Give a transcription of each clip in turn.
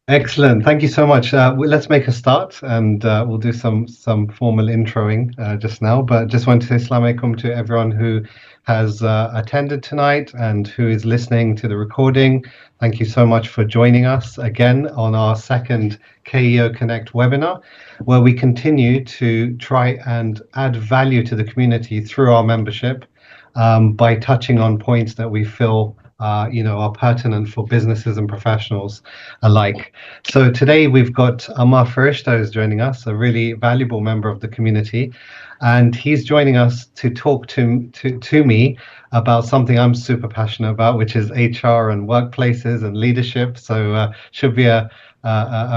Excellent. Thank you so much. Let's make a start and we'll do some formal introing just now. But just want to say Assalamu alaikum to everyone who has attended tonight and who is listening to the recording. Thank you so much for joining us again on our second KEO Connect webinar, where we continue to try and add value to the community through our membership by touching on points that we feel are pertinent for businesses and professionals alike. So today we've got Ammar Farishta is joining us, a really valuable member of the community, and he's joining us to talk to me about something I'm super passionate about, which is HR and workplaces and leadership. So should be a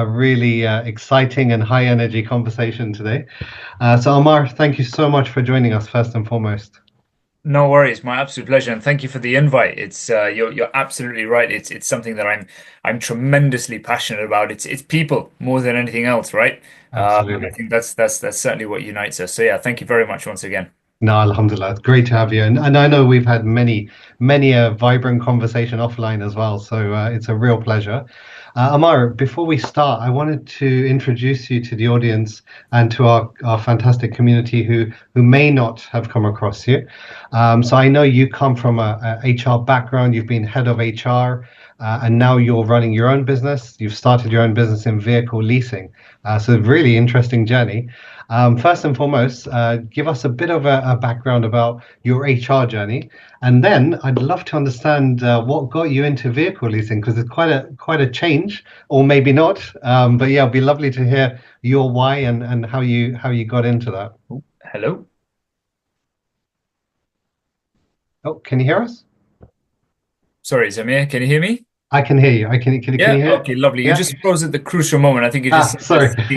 really exciting and high energy conversation today. So Ammar, thank you so much for joining us first and foremost. No worries, my absolute pleasure, and thank you for the invite. It's you're absolutely right. It's something that I'm tremendously passionate about. It's people more than anything else, right? And I Absolutely. think that's certainly what unites us. So yeah, thank you very much once again. No, Alhamdulillah. It's great to have you. And I know we've had many a vibrant conversation offline as well. So it's a real pleasure. Amar, before we start, I wanted to introduce you to the audience and to our fantastic community who may not have come across you. So I know you come from a HR background. You've been head of HR. And now you're running your own business. You've started your own business in vehicle leasing. So really interesting journey. First and foremost, give us a bit of a background about your HR journey, and then I'd love to understand what got you into vehicle leasing because it's quite a change, or maybe not. But yeah, it'd be lovely to hear your why and how you got into that. Oh, hello. Oh, can you hear us? Sorry, Zameer, can you hear me? I can hear you. I can you Yeah, hear? okay, lovely. You Yeah. just froze at the crucial moment. I think you just Ah, said there's sorry. something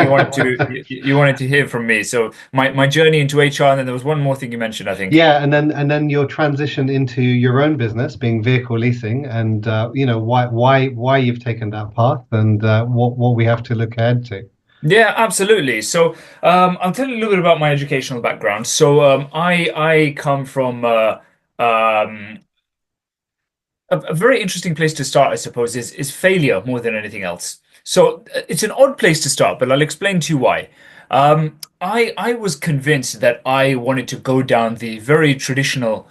you wanted to hear from me. So my journey into HR, and then there was one more thing you mentioned, I think. Yeah, and then your transition into your own business, being vehicle leasing, and why you've taken that path, and what we have to look ahead to. Yeah, absolutely. So I'll tell you a little bit about my educational background. So I come from um, a very interesting place to start, I suppose, is failure more than anything else. So it's an odd place to start, but I'll explain to you why. I was convinced that I wanted to go down the very traditional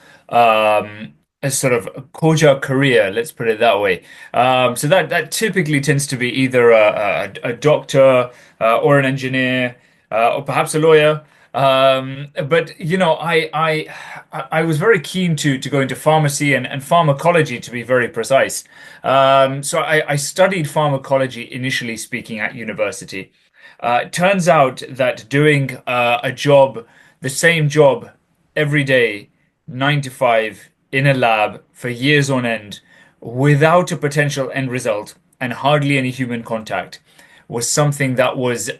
a sort of koja career, let's put it that way. So that typically tends to be either a doctor or an engineer or perhaps a lawyer. But you know, I was very keen to go into pharmacy and pharmacology to be very precise. So I studied pharmacology initially speaking at university. It turns out that doing a job, the same job every day, 9 to 5 in a lab for years on end, without a potential end result and hardly any human contact, was something that was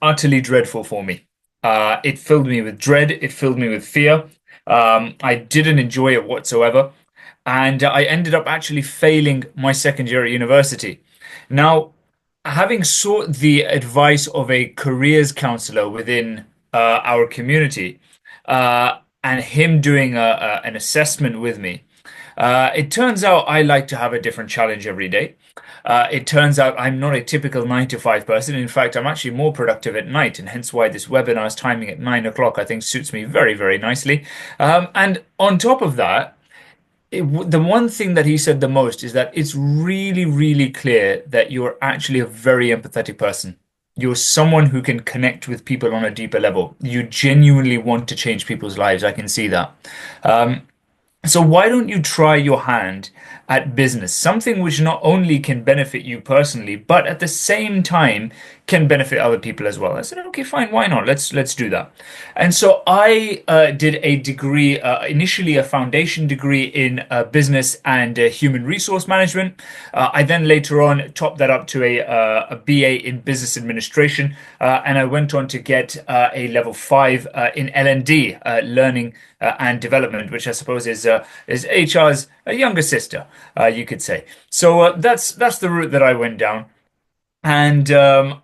utterly dreadful for me. It filled me with dread. It filled me with fear. I didn't enjoy it whatsoever. And I ended up actually failing my second year at university. Now, having sought the advice of a careers counselor within our community, and him doing an assessment with me, it turns out I like to have a different challenge every day. It turns out I'm not a typical 9 to 5 person. In fact, I'm actually more productive at night, and hence why this webinar's timing at 9 o'clock I think suits me very, very nicely. And on top of that, the one thing that he said the most is that it's really, really clear that you're actually a very empathetic person. You're someone who can connect with people on a deeper level. You genuinely want to change people's lives. I can see that. Um, so why don't you try your hand at business? Something which not only can benefit you personally, but at the same time can benefit other people as well. I said, okay, fine, why not? Let's do that. And so I did a degree, initially a foundation degree in business and human resource management. I then later on topped that up to a BA in business administration, and I went on to get a level 5 in L&D, learning and development, which I suppose is HR's younger sister, you could say. So that's the route that I went down. And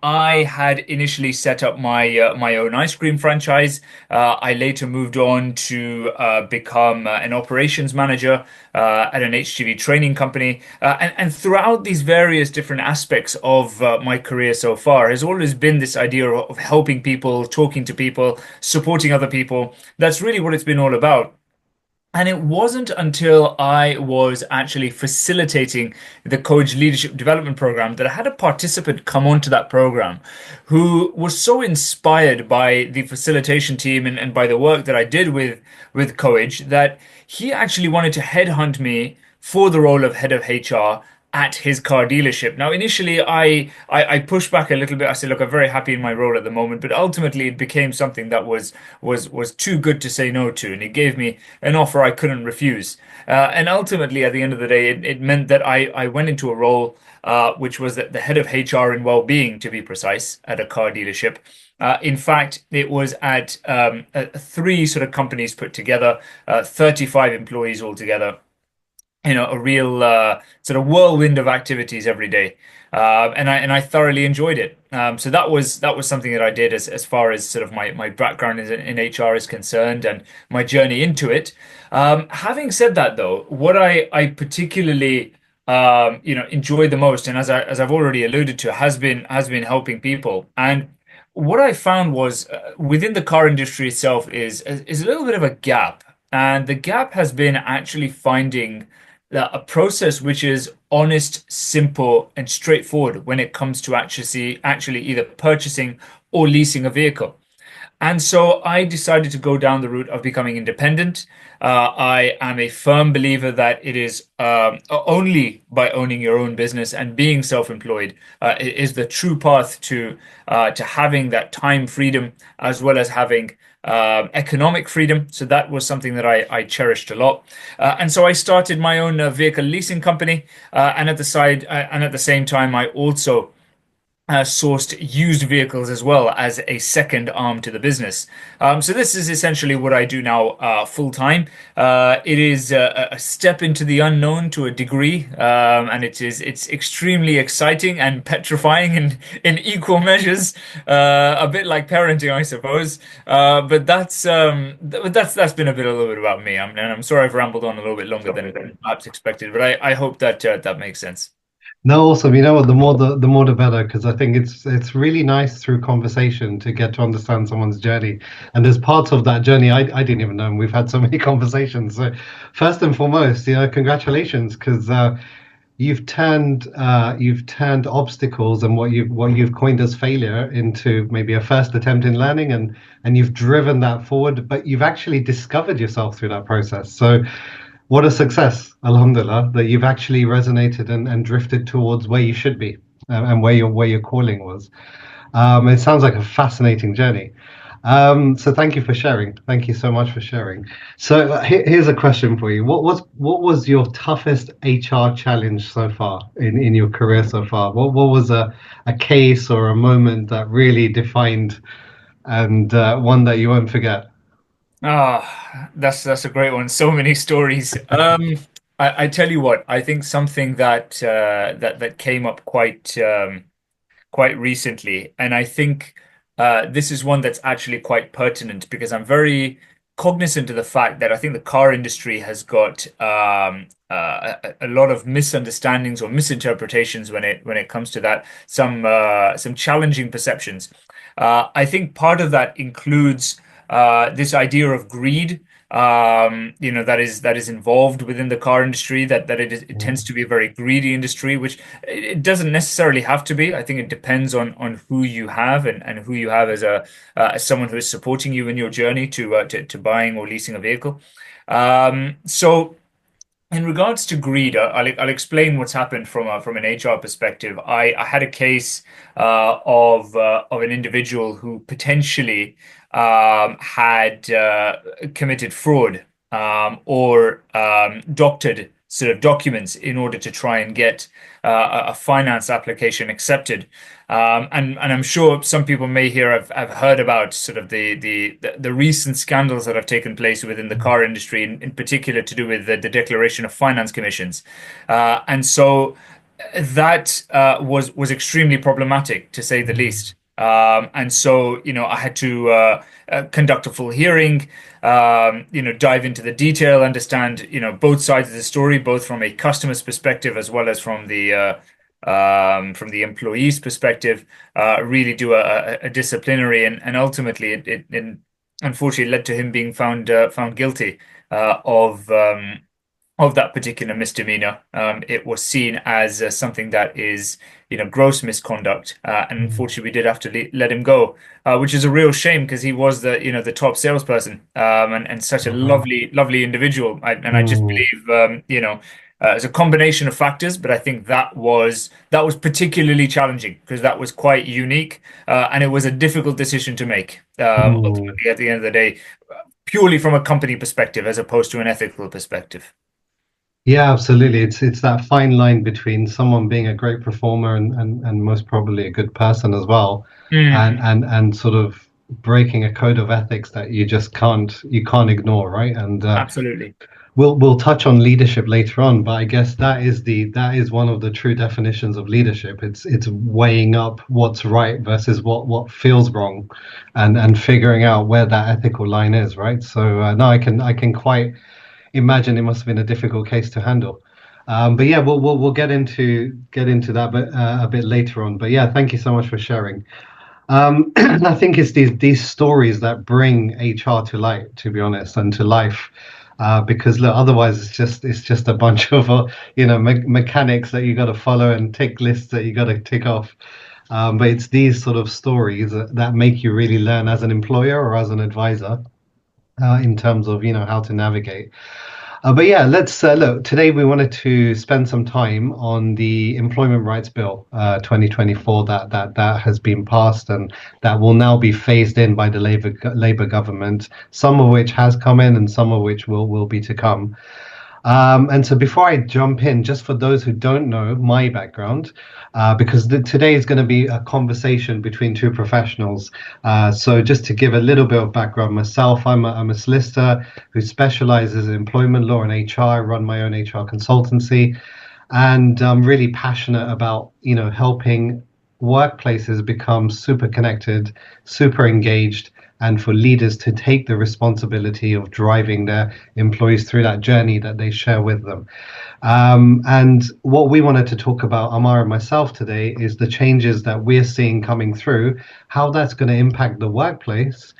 I had initially set up my own ice cream franchise. I later moved on to become an operations manager at an HGV training company. And throughout these various different aspects of my career so far, has always been this idea of helping people, talking to people, supporting other people. That's really what it's been all about. And it wasn't until I was actually facilitating the Coach Leadership Development Program that I had a participant come onto that program who was so inspired by the facilitation team and by the work that I did with Coach that he actually wanted to headhunt me for the role of head of HR at his car dealership. Now, initially, I pushed back a little bit. I said, "Look, I'm very happy in my role at the moment," but ultimately, it became something that was too good to say no to, and he gave me an offer I couldn't refuse. And ultimately, at the end of the day, it meant that I went into a role which was the head of HR and well-being, to be precise, at a car dealership. In fact, it was at three sort of companies put together, 35 employees altogether, a real sort of whirlwind of activities every day. And I thoroughly enjoyed it. So that was something that I did as far as sort of my background in HR is concerned and my journey into it. Having said that, though, what I particularly enjoy the most, and as I've already alluded to, has been helping people. And what I found was within the car industry itself is a little bit of a gap, and the gap has been actually finding a process which is honest, simple, and straightforward when it comes to actually either purchasing or leasing a vehicle. And so I decided to go down the route of becoming independent. I am a firm believer that it is only by owning your own business and being self-employed is the true path to having that time freedom as well as having economic freedom. So that was something that I cherished a lot. And so I started my own vehicle leasing company, and at the same time, I also sourced used vehicles as well as a second arm to the business. So this is essentially what I do now full time. It is a step into the unknown to a degree, and it's extremely exciting and petrifying in equal measures. A bit like parenting, I suppose. But that's been a little bit about me. And I'm sorry I've rambled on a little bit longer than perhaps expected, but I hope that that makes sense. No, awesome. You know what? The more the better, because I think it's really nice through conversation to get to understand someone's journey. And there's parts of that journey I didn't even know, and we've had so many conversations. So first and foremost, congratulations, because you've turned obstacles and what you've coined as failure into maybe a first attempt in learning, and you've driven that forward, but you've actually discovered yourself through that process. So what a success, alhamdulillah, that you've actually resonated and drifted towards where you should be, and where your calling was. It sounds like a fascinating journey. So thank you for sharing. Thank you so much for sharing. So here's a question for you. What was your toughest HR challenge so far in your career so far? What was a case or a moment that really defined, and one that you won't forget? That's a great one. So many stories. I tell you what, I think something that came up quite recently, and I think this is one that's actually quite pertinent because I'm very cognizant of the fact that I think the car industry has got a lot of misunderstandings or misinterpretations when it comes to that. Some challenging perceptions. I think part of that includes this idea of greed. That is involved within the car industry. It tends to be a very greedy industry, which it doesn't necessarily have to be. I think it depends on who you have and who you have as someone who is supporting you in your journey to buying or leasing a vehicle. So in regards to greed, I'll explain what's happened from an HR perspective. I had a case of an individual who potentially had committed fraud, or doctored sort of documents in order to try and get a finance application accepted. And I'm sure some people may here have heard about sort of the recent scandals that have taken place within the car industry, in particular to do with the declaration of finance commissions. And so that was extremely problematic to say the Mm. least. And so, I had to conduct a full hearing, dive into the detail, understand, both sides of the story, both from a customer's perspective as well as from the employee's perspective. Really do a disciplinary, and ultimately, it unfortunately led to him being found guilty of that particular misdemeanor. It was seen as something that is, gross misconduct, and Mm. unfortunately, we did have to let him go, which is a real shame because he was the top salesperson, and such a Uh-huh. lovely individual. And I just Mm. believe, it's a combination of factors, but I think that was particularly challenging because that was quite unique, and it was a difficult decision to make. Mm. Ultimately, at the end of the day, purely from a company perspective as opposed to an ethical perspective. Yeah, absolutely. It's that fine line between someone being a great performer and most probably a good person as well, Mm, and sort of breaking a code of ethics that you can't ignore, right? And absolutely. we'll touch on leadership later on, but I guess that is one of the true definitions of leadership. It's weighing up what's right versus what feels wrong, and figuring out where that ethical line is, right? So no, I can quite imagine it must have been a difficult case to handle. But yeah, we'll get into that a bit later on. But yeah, thank you so much for sharing. I think it's these stories that bring HR to light, to be honest, and to life. Because look, otherwise it's just a bunch of mechanics that you got to follow and tick lists that you got to tick off. But it's these sort of stories that make you really learn as an employer or as an advisor, in terms of how to navigate. But yeah, let's look. Today we wanted to spend some time on the Employment Rights Bill 2024 that has been passed and that will now be phased in by the Labour government. Some of which has come in, and some of which will be to come. And so before I jump in, just for those who don't know my background, because today is going to be a conversation between two professionals. So just to give a little bit of background myself, I'm a solicitor who specializes in employment law and HR. I run my own HR consultancy, and I'm really passionate about helping workplaces become super connected, super engaged, and for leaders to take the responsibility of driving their employees through that journey that they share with them. And what we wanted to talk about, Ammar and myself, today is the changes that we're seeing coming through, how that's going to impact the workplace,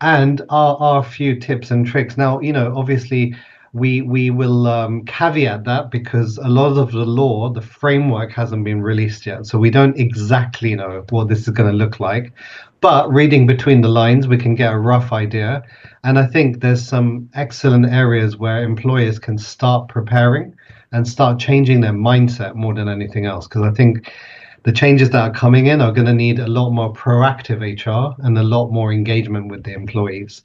and our few tips and tricks. Now, obviously, we will caveat that because a lot of the law, the framework hasn't been released yet, so we don't exactly know what this is going to look like. But reading between the lines, we can get a rough idea. And I think there's some excellent areas where employers can start preparing and start changing their mindset more than anything else. Because I think the changes that are coming in are going to need a lot more proactive HR and a lot more engagement with the employees.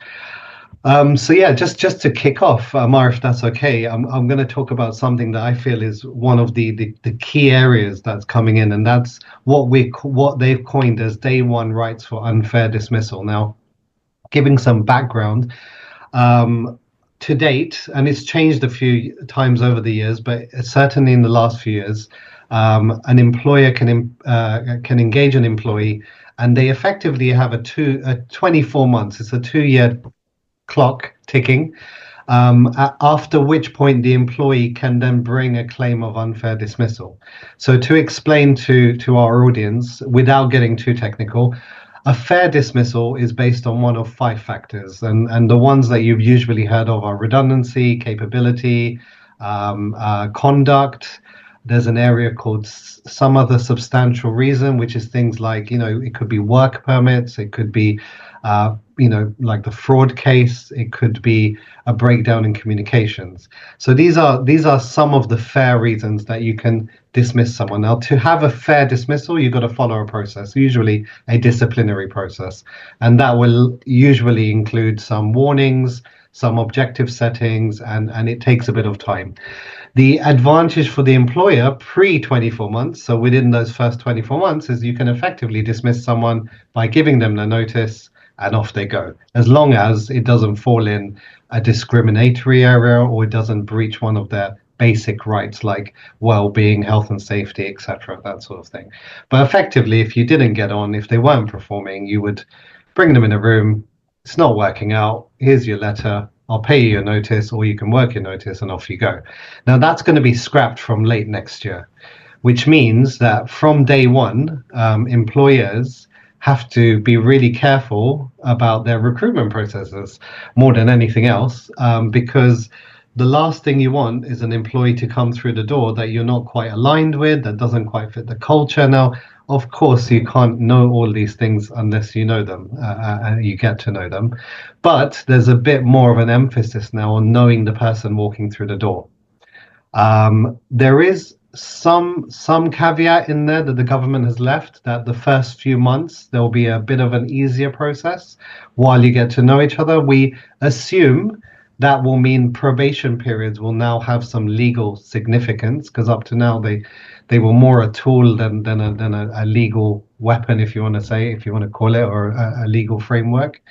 So yeah, just to kick off, Amar, if that's okay, I'm going to talk about something that I feel is one of the key areas that's coming in, and that's what they've coined as day one rights for unfair dismissal. Now, giving some background, um, to date, and it's changed a few times over the years, but certainly in the last few years, an employer can engage an employee, and they effectively have a 24 months. It's a 2-year clock ticking. After which point the employee can then bring a claim of unfair dismissal. So to explain to our audience, without getting too technical, a fair dismissal is based on one of five factors, and the ones that you've usually heard of are redundancy, capability, conduct. There's an area called some other substantial reason, which is things like, it could be work permits, it could be, like the fraud case, it could be a breakdown in communications. So these are some of the fair reasons that you can dismiss someone. Now, to have a fair dismissal, you've got to follow a process, usually a disciplinary process, and that will usually include some warnings, some objective settings, and it takes a bit of time. The advantage for the employer pre 24 months, so within those first 24 months, is you can effectively dismiss someone by giving them the notice and off they go, as long as it doesn't fall in a discriminatory area or it doesn't breach one of their basic rights like well-being, health and safety, etc., that sort of thing. But effectively, if you didn't get on, if they weren't performing, you would bring them in a room. It's not working out. Here's your letter. I'll pay you your notice, or you can work your notice, and off you go. Now that's going to be scrapped from late next year, which means that from day one, employers have to be really careful about their recruitment processes more than anything else, because the last thing you want is an employee to come through the door that you're not quite aligned with, that doesn't quite fit the culture. Now, of course, you can't know all these things unless you know them and you get to know them. But there's a bit more of an emphasis now on knowing the person walking through the door. There is some caveat in there that the government has left that the first few months there will be a bit of an easier process while you get to know each other. We assume that will mean probation periods will now have some legal significance because up to now they were more a tool than a legal weapon, if you want to say, if you want to call it, or a legal framework.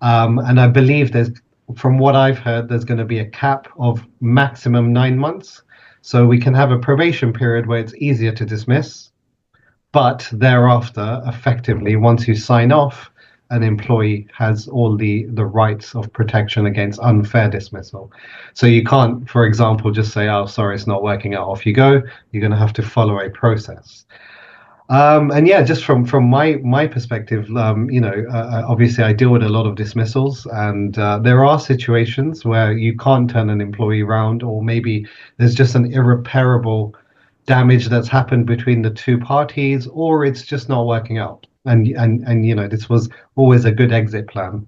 And I believe from what I've heard, there's going to be a cap of maximum 9 months. So we can have a probation period where it's easier to dismiss, but thereafter, effectively, once you sign off, an employee has all the rights of protection against unfair dismissal. So you can't, for example, just say, "Oh, sorry, it's not working out. Off you go." You're going to have to follow a process. And yeah, just from my perspective, obviously I deal with a lot of dismissals, and there are situations where you can't turn an employee around, or maybe there's just an irreparable damage that's happened between the two parties, or it's just not working out. And this was always a good exit plan.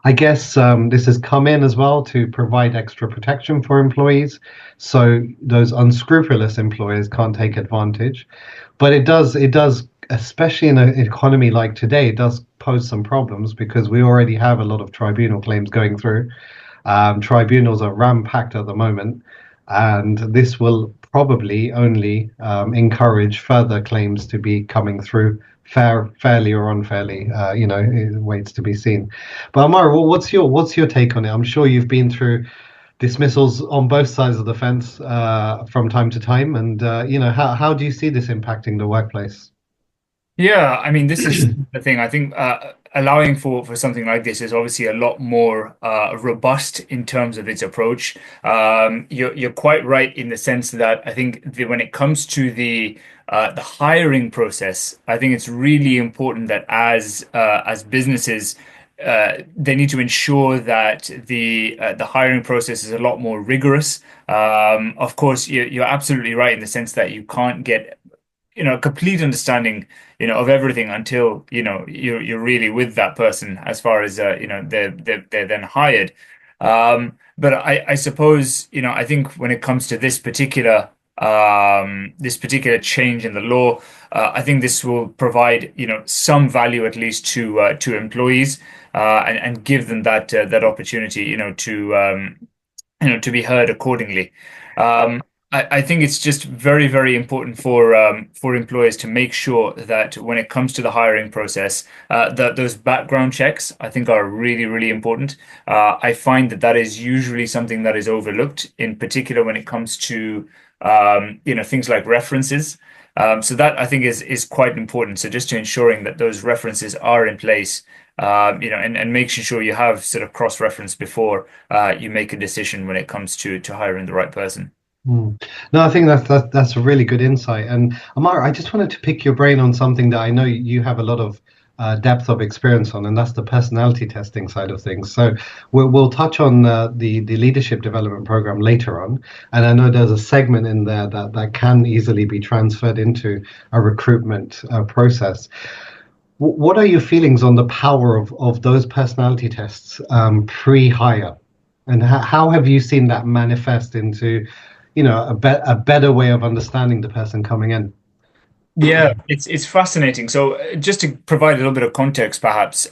I guess this has come in as well to provide extra protection for employees, so those unscrupulous employers can't take advantage. But it does, especially in an economy like today, it does pose some problems because we already have a lot of tribunal claims going through. Tribunals are ram-packed at the moment, and this will probably only encourage further claims to be coming through, fairly or unfairly. It waits to be seen. But Amar, what's your take on it? I'm sure you've been through dismissals on both sides of the fence from time to time, and how do you see this impacting the workplace? Yeah, I mean, this is the thing. I think allowing for something like this is obviously a lot more robust in terms of its approach. You're quite right in the sense that I think when it comes to the hiring process, I think it's really important that as businesses, they need to ensure that the hiring process is a lot more rigorous. Of course, you're absolutely right in the sense that you can't get a complete understanding of everything until you're really with that person as far as they're then hired. But I suppose I think when it comes to this particular change in the law, I think this will provide some value at least to employees, and give them that opportunity to be heard accordingly. I think it's just very, very important for employers to make sure that when it comes to the hiring process, that those background checks I think are really, really important. I find that is usually something that is overlooked, in particular when it comes to things like references. So that I think is quite important. So just to ensuring that those references are in place, and making sure you have sort of cross-reference before you make a decision when it comes to hiring the right person. Mm. No, I think that's a really good insight. And Amar, I just wanted to pick your brain on something that I know you have a lot of depth of experience on, and that's the personality testing side of things. So we'll touch on the leadership development program later on, and I know there's a segment in there that can easily be transferred into a recruitment process. What are your feelings on the power of those personality tests pre-hire, and how have you seen that manifest into a better way of understanding the person coming in? Yeah, it's fascinating. So just to provide a little bit of context, perhaps,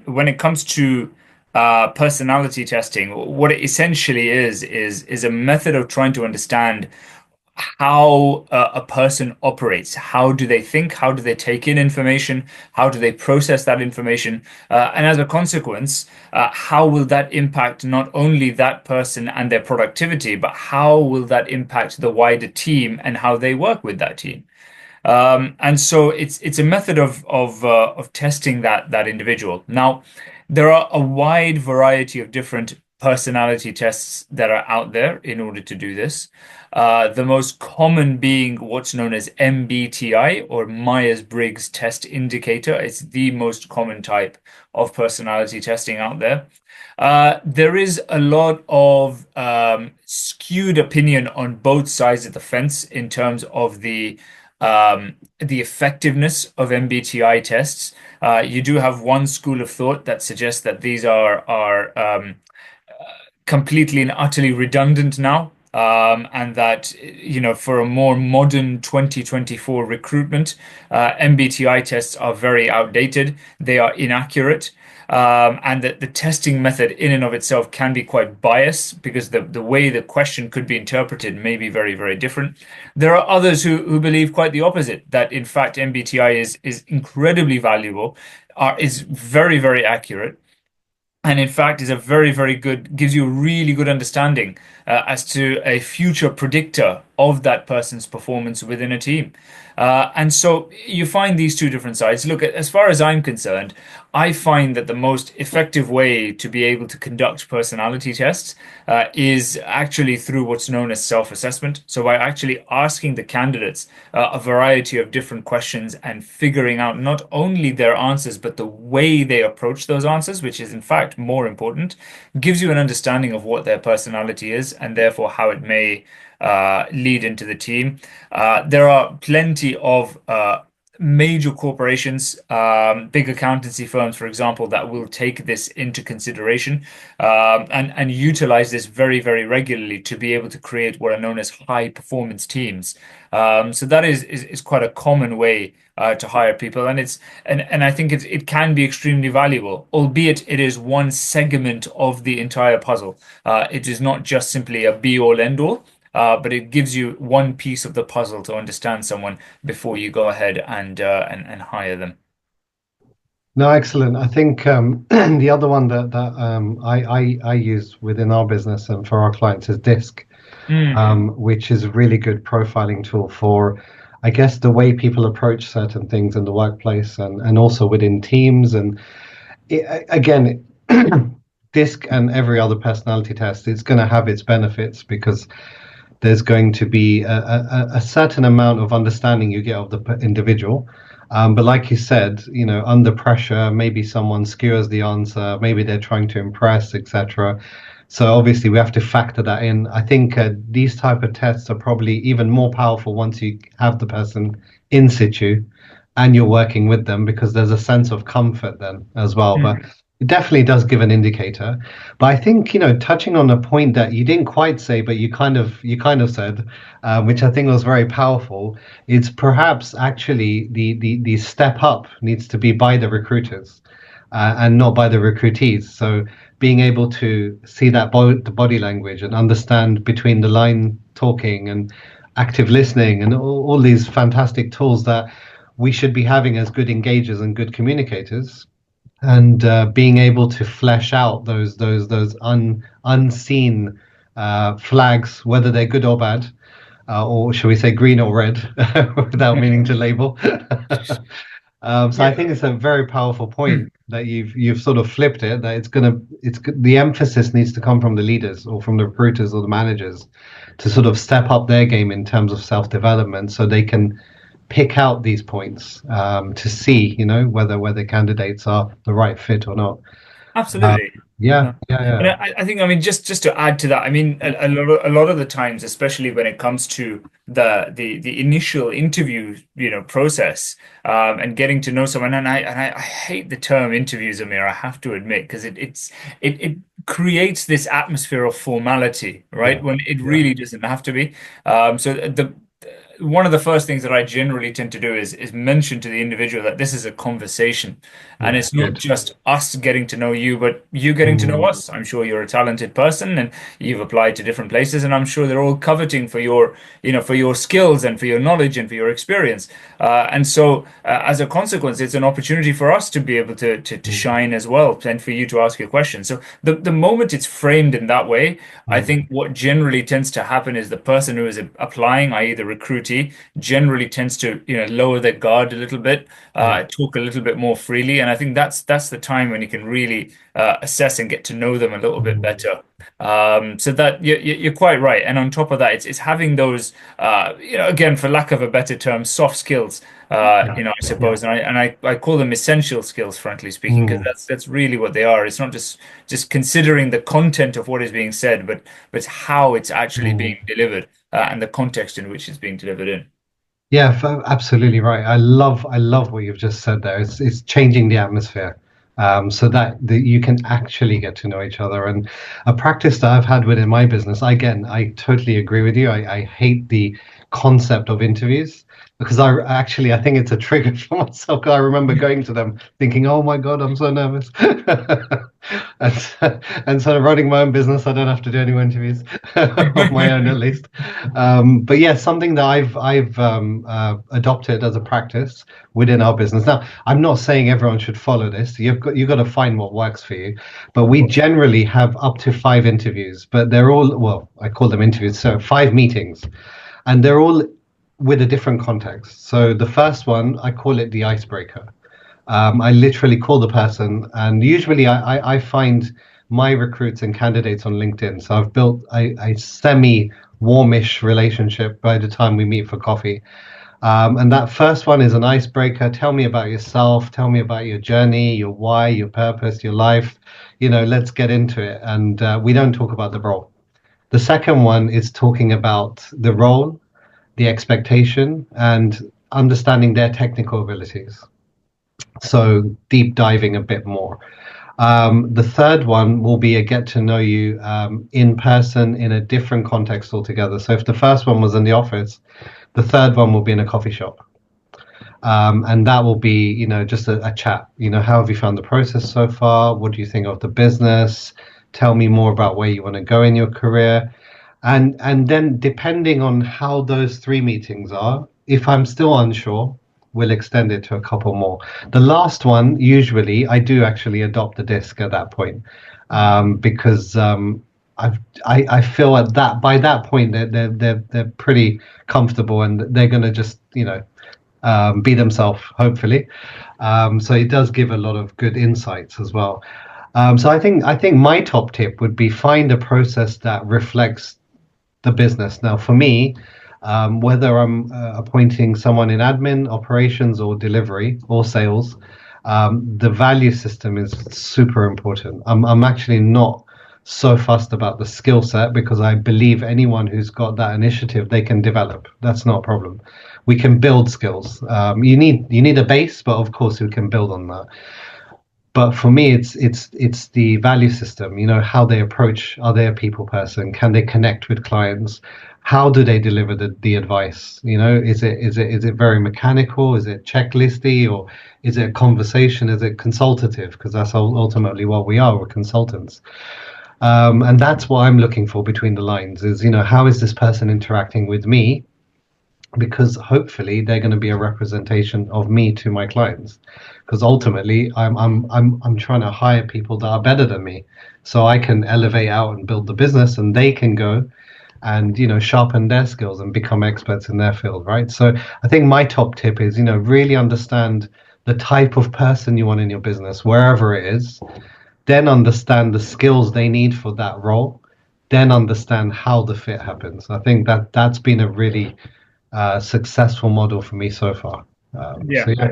when it comes to personality testing, what it essentially is a method of trying to understand how a person operates. How do they think? How do they take in information? How do they process that information? And as a consequence, how will that impact not only that person and their productivity, but how will that impact the wider team and how they work with that team? And so it's a method of testing that individual. Now, there are a wide variety of different personality tests that are out there in order to do this. The most common being what's known as MBTI or Myers-Briggs Test Indicator. It's the most common type of personality testing out there. There is a lot of skewed opinion on both sides of the fence in terms of the effectiveness of MBTI tests. You do have one school of thought that suggests that these are completely and utterly redundant now. And that, for a more modern 2024 recruitment, MBTI tests are very outdated. They are inaccurate. And that the testing method in and of itself can be quite biased because the way the question could be interpreted may be very, very different. There are others who believe quite the opposite, that in fact MBTI is incredibly valuable, is very, very accurate, and in fact is a very, very good, gives you a really good understanding as to a future predictor of that person's performance within a team. And so you find these two different sides. Look, as far as I'm concerned, I find that the most effective way to be able to conduct personality tests is actually through what's known as self-assessment. So by actually asking the candidates a variety of different questions and figuring out not only their answers, but the way they approach those answers, which is in fact more important, gives you an understanding of what their personality is and therefore how it may lead into the team. There are plenty of major corporations, big accountancy firms, for example, that will take this into consideration and utilize this very, very regularly to be able to create what are known as high performance teams. So that is quite a common way to hire people, and I think it can be extremely valuable, albeit it is one segment of the entire puzzle. It is not just simply a be all end all. But it gives you one piece of the puzzle to understand someone before you go ahead and hire them. No, excellent. I think the other one that I use within our business and for our clients is Disc, Mm, which is a really good profiling tool for, I guess, the way people approach certain things in the workplace and also within teams. And again, Disc and every other personality test, it's going to have its benefits because there's going to be a certain amount of understanding you get of the individual. But like you said, under pressure, maybe someone skewers the answer, maybe they're trying to impress, etc. So obviously we have to factor that in. I think these type of tests are probably even more powerful once you have the person in situ and you're working with them because there's a sense of comfort then as well. But mm. it definitely does give an indicator. But I think, touching on a point that you didn't quite say, but you kind of said, which I think was very powerful, is perhaps actually the step up needs to be by the recruiters and not by the recruitees. So being able to see that the body language and understand between the line talking and active listening and all these fantastic tools that we should be having as good engagers and good communicators, and being able to flesh out those unseen flags, whether they're good or bad, or should we say green or red, without meaning to label. So I Yeah, think it's a very powerful point that you've sort of flipped it. That the emphasis needs to come from the leaders or from the recruiters or the managers to sort of step up their game in terms of self-development, so they can pick out these points to see, whether candidates are the right fit or not. Uh, absolutely. yeah, Uh, yeah, And yeah, I think, I mean, just to add to that, I mean, a lot of the times, especially when it comes to the initial interview, process, and getting to know someone, and I hate the term interviews, Amir, I have to admit, because it creates this atmosphere of formality, right? yeah, When it yeah. really doesn't have to be. So one of the first things that I generally tend to do is mention to the individual that this is a conversation, and Yeah, it's not good. just us getting to know you, but you getting to know Mm, us. I'm sure you're a talented person, and you've applied to different places, and I'm sure they're all coveting for your, for your skills and for your knowledge and for your experience. And so, as a consequence, it's an opportunity for us to be able to mm, shine as well, and for you to ask your questions. So the moment it's framed in that way, I mm, think what generally tends to happen is the person who is applying, i.e., the recruitee, generally tends to lower their guard a little bit, yeah. talk a little bit more freely, and I think that's the time when you can really assess and get to know them a little bit Mm, better. So that you're quite right, and on top of that, it's having those, again, for lack of a better term, soft skills. yeah. I Yeah. suppose, and I call them essential skills, frankly speaking, because Mm, that's really what they are. It's not just considering the content of what is being said, but how it's actually being mm. delivered, and the context in which it's being delivered in. Yeah, absolutely right. I love what you've just said there. It's changing the atmosphere, so that you can actually get to know each other. And a practice that I've had within my business, again, I totally agree with you. I hate the concept of interviews because I think it's a trigger for myself. 'Cause I remember going to them thinking, "Oh my God, I'm so nervous," and so running my own business, I don't have to do any interviews of my own at least. But yeah, something that I've adopted as a practice within our business. Now, I'm not saying everyone should follow this. You've got to find what works for you. But we generally have up to 5 interviews, but they're all, well, I call them interviews, so 5 meetings, and they're all with a different context. So the first one, I call it the icebreaker. I literally call the person, and usually I find my recruits and candidates on LinkedIn. So I've built a semi warmish relationship by the time we meet for coffee. And that first one is an icebreaker. Tell me about yourself. Tell me about your journey, your why, your purpose, your life. Let's get into it. And we don't talk about the role. The second one is talking about the role, the expectation, and understanding their technical abilities. So deep diving a bit more. The third one will be a get to know you in person in a different context altogether. So if the first one was in the office, the third one will be in a coffee shop. And that will be, just a chat. How have you found the process so far? What do you think of the business? Tell me more about where you want to go in your career. And then depending on how those 3 meetings are, if I'm still unsure, we'll extend it to a couple more. The last one, usually, I do actually adopt the disc at that point, because I feel at that by that point they're pretty comfortable and they're gonna just be themselves, hopefully. So it does give a lot of good insights as well. So I think my top tip would be find a process that reflects the business. Now, for me, whether I'm appointing someone in admin, operations, or delivery or sales, the value system is super important. I'm actually not so fussed about the skill set because I believe anyone who's got that initiative, they can develop. That's not a problem. We can build skills. You need a base, but of course we can build on that. But for me, it's the value system. How they approach. Are they a people person? Can they connect with clients? How do they deliver the advice? Is it very mechanical? Is it checklisty, or is it a conversation? Is it consultative? Because that's ultimately what we are. We're consultants. And that's what I'm looking for between the lines. Is how is this person interacting with me? Because hopefully they're going to be a representation of me to my clients, because ultimately I'm trying to hire people that are better than me so I can elevate out and build the business and they can go and sharpen their skills and become experts in their field, right? So I think my top tip is really understand the type of person you want in your business wherever it is, then understand the skills they need for that role, then understand how the fit happens. I think that's been a really successful model for me so far. Yeah, So yeah.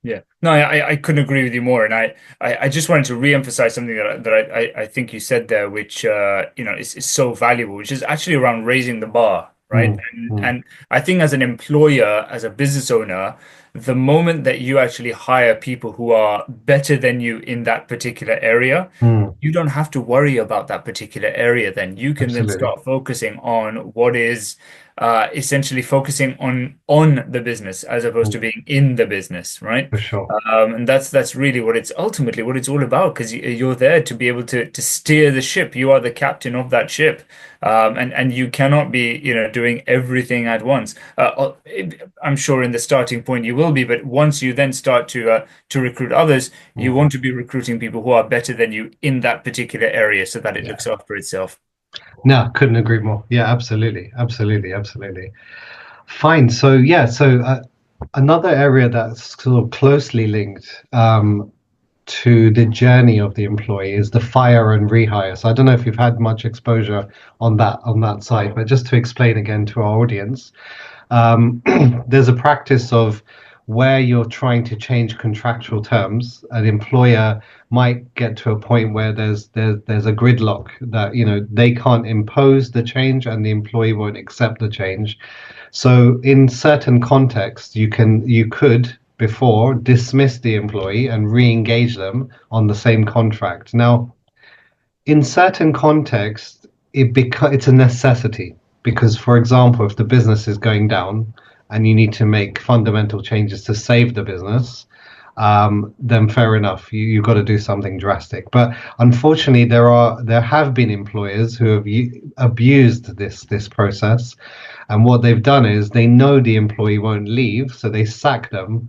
yeah. No, I couldn't agree with you more. And I just wanted to re-emphasize something that I think you said there, which is so valuable, which is actually around raising the bar, right? Mm, And mm, and I think as an employer, as a business owner, the moment that you actually hire people who are better than you in that particular area, Mm, you don't have to worry about that particular area then. You can then absolutely. start focusing on what is essentially focusing on the business as opposed to Mm, being in the business, right? for sure. And that's really what it's ultimately what it's all about because you're there to be able to steer the ship. You are the captain of that ship, and you cannot be doing everything at once. I'm sure in the starting point you will be, but once you then start to recruit others, you Mm, want to be recruiting people who are better than you in that particular area so that it yeah. looks after itself. No, couldn't agree more. Yeah, absolutely. Absolutely. Absolutely. Fine. So, yeah. So, another area that's sort of closely linked to the journey of the employee is the fire and rehire. So, I don't know if you've had much exposure on that side, but just to explain again to our audience, um, there's a practice of where you're trying to change contractual terms. An employer might get to a point where there's a gridlock that they can't impose the change and the employee won't accept the change. So in certain contexts, you could before dismiss the employee and re-engage them on the same contract. Now, in certain contexts, it's a necessity because, for example, if the business is going down and you need to make fundamental changes to save the business, then fair enough, you've got to do something drastic. But unfortunately, there have been employers who have abused this process, and what they've done is they know the employee won't leave, so they sack them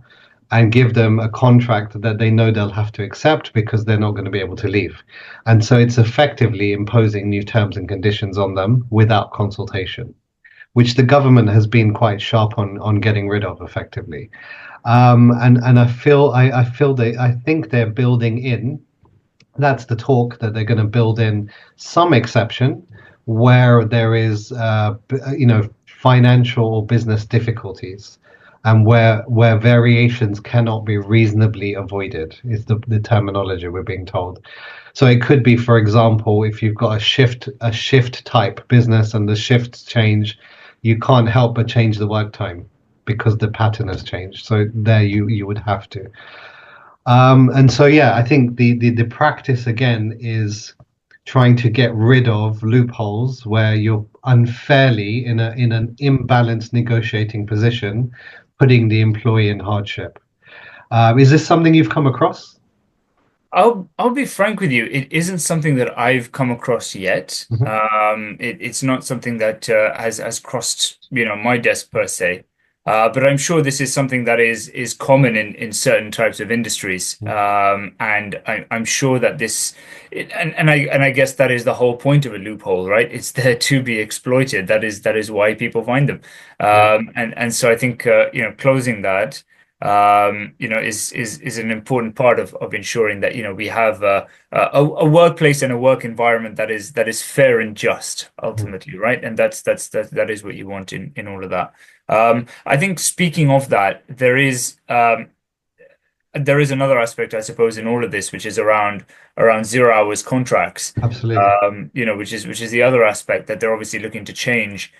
and give them a contract that they know they'll have to accept because they're not going to be able to leave. And so it's effectively imposing new terms and conditions on them without consultation, which the government has been quite sharp on getting rid of effectively. And I think they're building in, that's the talk, that they're going to build in some exception where there is financial or business difficulties, and where variations cannot be reasonably avoided is the terminology we're being told. So it could be, for example, if you've got a shift type business and the shifts change, you can't help but change the work time because the pattern has changed. So there you would have to. And so, yeah, I think the practice again is trying to get rid of loopholes where you're unfairly in an imbalanced negotiating position, putting the employee in hardship. Is this something you've come across? I'll be frank with you. It isn't something that I've come across yet. Mhm. It's not something that has crossed my desk per se. But I'm sure this is something that is common in certain types of industries. And I'm sure that and I guess that is the whole point of a loophole, right? It's there to be exploited. That is why people find them. Yeah. And so I think closing that is an important part of ensuring that we have a workplace and a work environment that is fair and just Mhm. ultimately, right? And that is what you want in all of that. I think speaking of that, there is another aspect, I suppose, in all of this, which is around 0 hours contracts. Absolutely. Which is the other aspect that they're obviously looking to change,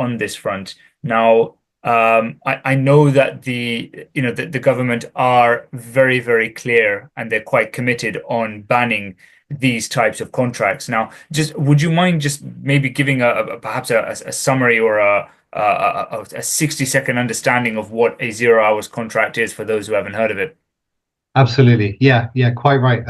on this front. Now, I know that the government are very, very clear and they're quite committed on banning these types of contracts. Now, just would you mind just maybe giving perhaps a summary or a 60-second understanding of what a 0 hours contract is for those who haven't heard of it? Absolutely. Yeah, yeah, quite right.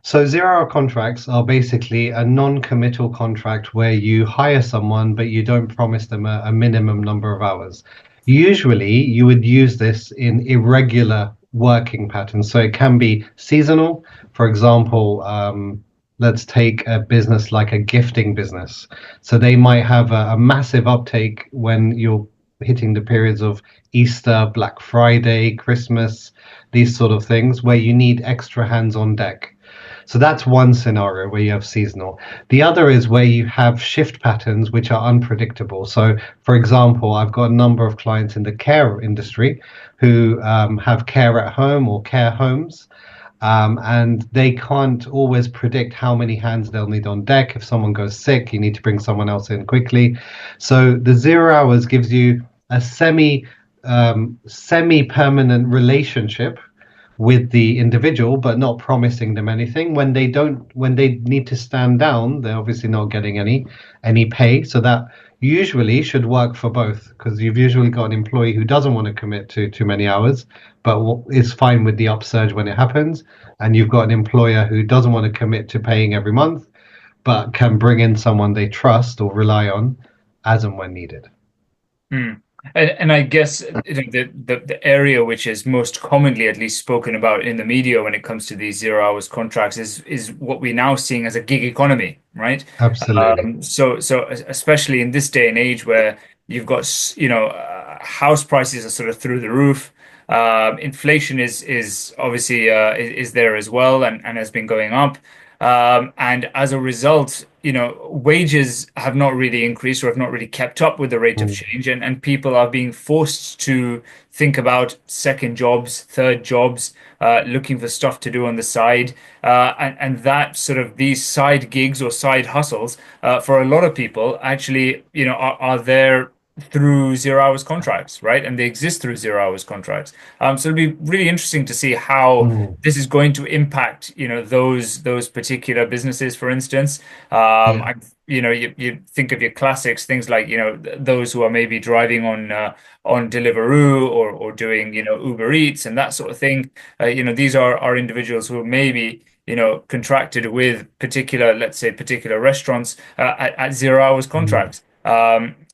So zero-hour contracts are basically a non-committal contract where you hire someone, but you don't promise them a minimum number of hours. Usually, you would use this in irregular working patterns. So it can be seasonal. For example, let's take a business like a gifting business. So they might have a massive uptake when you're hitting the periods of Easter, Black Friday, Christmas, these sort of things where you need extra hands on deck. So that's one scenario where you have seasonal. The other is where you have shift patterns which are unpredictable. So, for example, I've got a number of clients in the care industry who have care at home or care homes. And they can't always predict how many hands they'll need on deck. If someone goes sick, you need to bring someone else in quickly. So the 0 hours gives you a semi semi-permanent relationship with the individual, but not promising them anything. When they need to stand down, they're obviously not getting any pay. So that usually should work for both, because you've usually got an employee who doesn't want to commit to too many hours, but is fine with the upsurge when it happens, and you've got an employer who doesn't want to commit to paying every month, but can bring in someone they trust or rely on as and when needed. Hmm. And I guess the area which is most commonly at least spoken about in the media when it comes to these 0 hours contracts is what we're now seeing as a gig economy, right? Absolutely. So especially in this day and age where you've got house prices are sort of through the roof. Inflation is obviously is there as well and has been going up. And as a result, wages have not really increased or have not really kept up with the rate of Mm, change, and people are being forced to think about second jobs, third jobs, looking for stuff to do on the side, and that sort of these side gigs or side hustles for a lot of people actually, are there through 0 hours contracts, right? And they exist through 0 hours contracts. So it'll be really interesting to see how mm, this is going to impact, those particular businesses, for instance. yeah. You think of your classics, things like, those who are maybe driving on Deliveroo or doing, Uber Eats and that sort of thing. These are individuals who maybe, contracted with particular, let's say, particular restaurants at 0 hours Mm, contracts.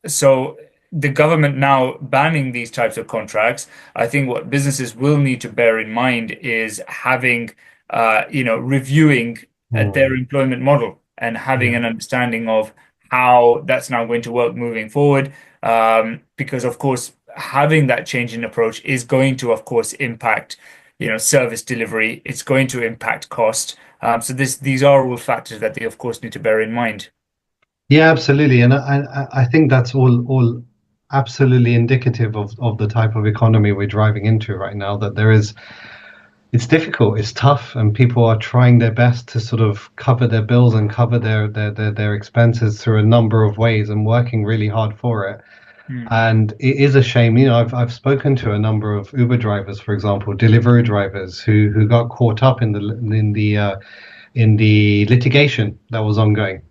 So the government now banning these types of contracts, I think what businesses will need to bear in mind is having, reviewing their mm, employment model and having yeah. an understanding of how that's now going to work moving forward. Because of course, having that change in approach is going to, of course, impact, service delivery. It's going to impact cost. So these are all factors that they, of course, need to bear in mind. Yeah, absolutely. And I think that's all absolutely indicative of the type of economy we're driving into right now, that it's difficult, it's tough, and people are trying their best to sort of cover their bills and cover their expenses through a number of ways and working really hard for it. Mm, And it is a shame, I've spoken to a number of Uber drivers, for example, delivery drivers who got caught up in the litigation that was ongoing.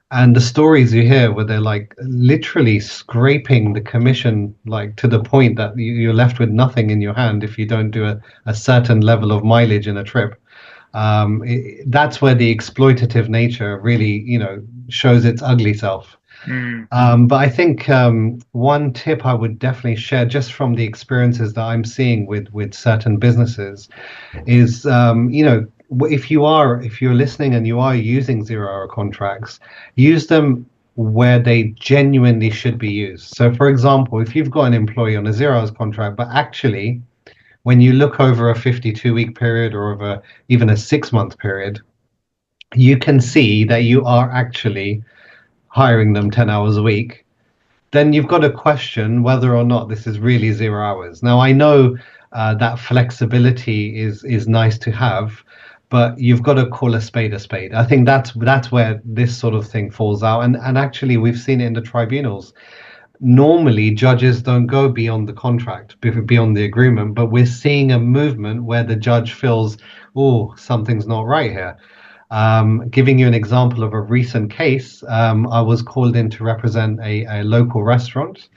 And the stories you hear where they're like literally scraping the commission, like to the point that you're left with nothing in your hand if you don't do a certain level of mileage in a trip. That's where the exploitative nature really, shows its ugly self. mm, But I think one tip I would definitely share, just from the experiences that I'm seeing with certain businesses, is if you're listening and you are using 0 hour contracts, use them where they genuinely should be used. So for example, if you've got an employee on a 0 hours contract, but actually when you look over a 52-week period or over even a 6 month period, you can see that you are actually hiring them 10 hours a week, then you've got to question whether or not this is really 0 hours. Now, I know that flexibility is nice to have, but you've got to call a spade a spade. I think that's where this sort of thing falls out. And actually, we've seen it in the tribunals. Normally, judges don't go beyond the contract, beyond the agreement, but we're seeing a movement where the judge feels, oh, something's not right here. Giving you an example of a recent case, I was called in to represent a local restaurant.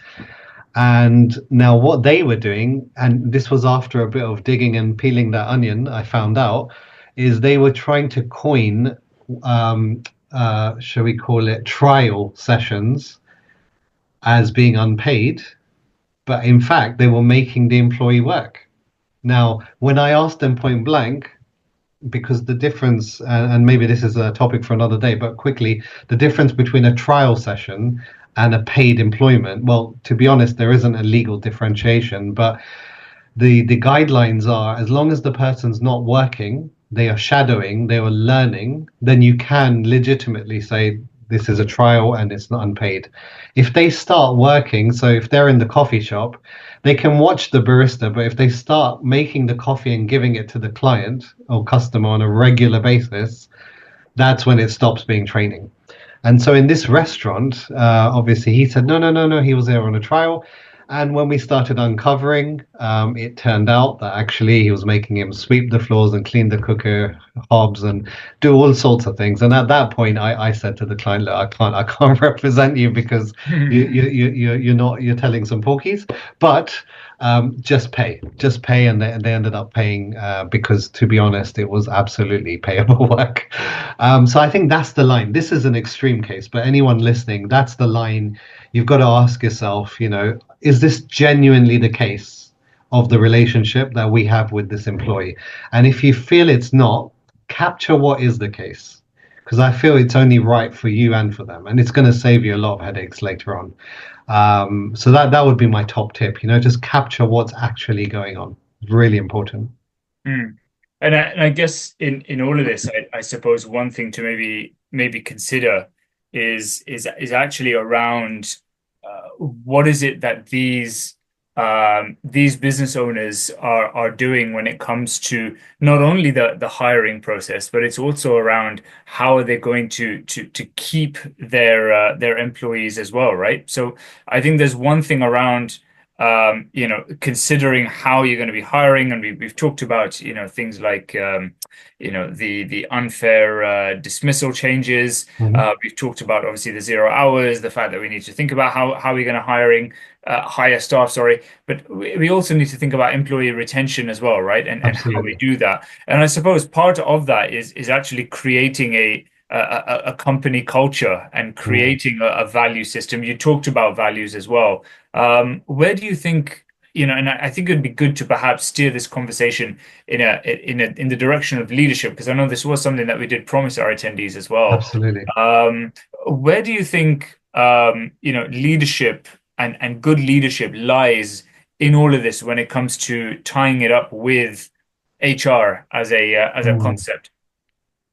And now, what they were doing, and this was after a bit of digging and peeling that onion, I found out, is they were trying to coin, shall we call it, trial sessions as being unpaid. But in fact, they were making the employee work. Now, when I asked them point blank, because the difference, and maybe this is a topic for another day, but quickly, the difference between a trial session and a paid employment, well, to be honest, there isn't a legal differentiation, but the guidelines are, as long as the person's not working, they are shadowing, they are learning, then you can legitimately say this is a trial and it's not unpaid. If they start working, so if they're in the coffee shop, they can watch the barista, but if they start making the coffee and giving it to the client or customer on a regular basis, that's when it stops being training. And so in this restaurant, obviously he said, no, no, no, no, he was there on a trial. And when we started uncovering, it turned out that actually he was making him sweep the floors and clean the cooker hobs and do all sorts of things. And at that point, I said to the client, look, I can't represent you because you're telling some porkies, but just pay. And they ended up paying because, to be honest, it was absolutely payable work. So I think that's the line. This is an extreme case, but anyone listening, that's the line you've got to ask yourself, is this genuinely the case of the relationship that we have with this employee? And if you feel it's not, capture what is the case. Because I feel it's only right for you and for them. And it's going to save you a lot of headaches later on. So that would be my top tip, just capture what's actually going on. Really important. Mm. And I guess in all of this, I suppose one thing to maybe consider is actually around what is it that these business owners are doing when it comes to not only the hiring process, but it's also around how are they going to keep their employees as well, right? So I think there's one thing around considering how you're going to be hiring, and we've talked about, things like, the unfair dismissal changes. Mhm. We've talked about obviously the 0 hours, the fact that we need to think about how we're going to hire staff, sorry, but we also need to think about employee retention as well, right? And how we Absolutely. do that. And I suppose part of that is actually creating a company culture and Mm. creating a value system. You talked about values as well. Where do you think, and I think it'd be good to perhaps steer this conversation in the direction of leadership, because I know this was something that we did promise our attendees as well. Absolutely. Where do you think, leadership and good leadership lies in all of this when it comes to tying it up with HR as a Mm. concept?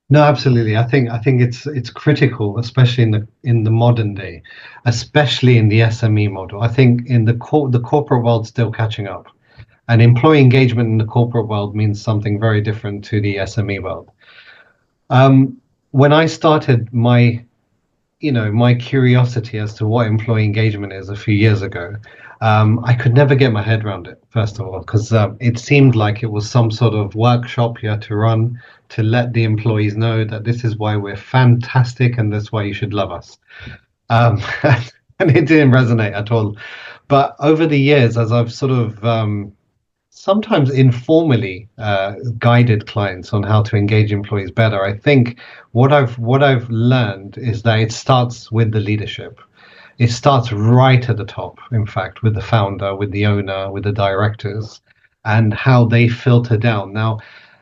No, absolutely. I think it's critical, especially in the modern day, especially in the SME model. I think in the corporate world still catching up. And employee engagement in the corporate world means something very different to the SME world. When I started my curiosity as to what employee engagement is a few years ago, I could never get my head around it, first of all, because it seemed like it was some sort of workshop you had to run to let the employees know that this is why we're fantastic and that's why you should love us. Um, and it didn't resonate at all. But over the years, as I've sort of sometimes informally guided clients on how to engage employees better, I think what I've learned is that it starts with the leadership. It starts right at the top, in fact, with the founder, with the owner, with the directors, and how they filter down. Now,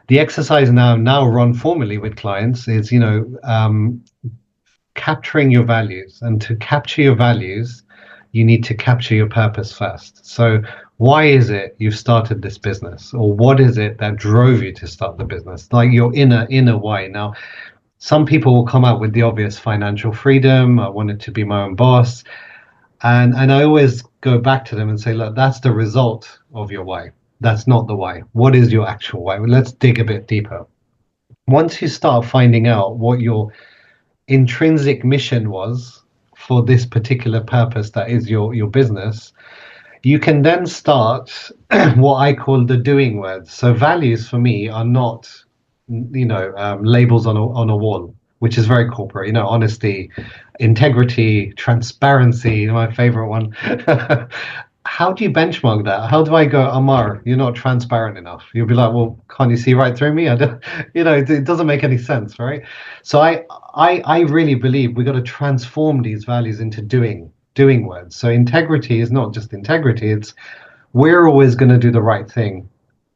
the exercise now run formally with clients is, capturing your values. And to capture your values, you need to capture your purpose first. So, why is it you've started this business, or what is it that drove you to start the business? Like your inner why. Now, some people will come out with the obvious financial freedom. I wanted to be my own boss, and I always go back to them and say, look, that's the result of your why. That's not the why. What is your actual why? Well, let's dig a bit deeper. Once you start finding out what your intrinsic mission was for this particular purpose that is your business, you can then start what I call the doing words. So values for me are not, labels on a wall, which is very corporate. Honesty, integrity, transparency. My favorite one. How do you benchmark that? How do I go, Ammar, you're not transparent enough? You'll be like, well, can't you see right through me? I don't, it doesn't make any sense, right? So I really believe we got to transform these values into doing words. So integrity is not just integrity, it's we're always going to do the right thing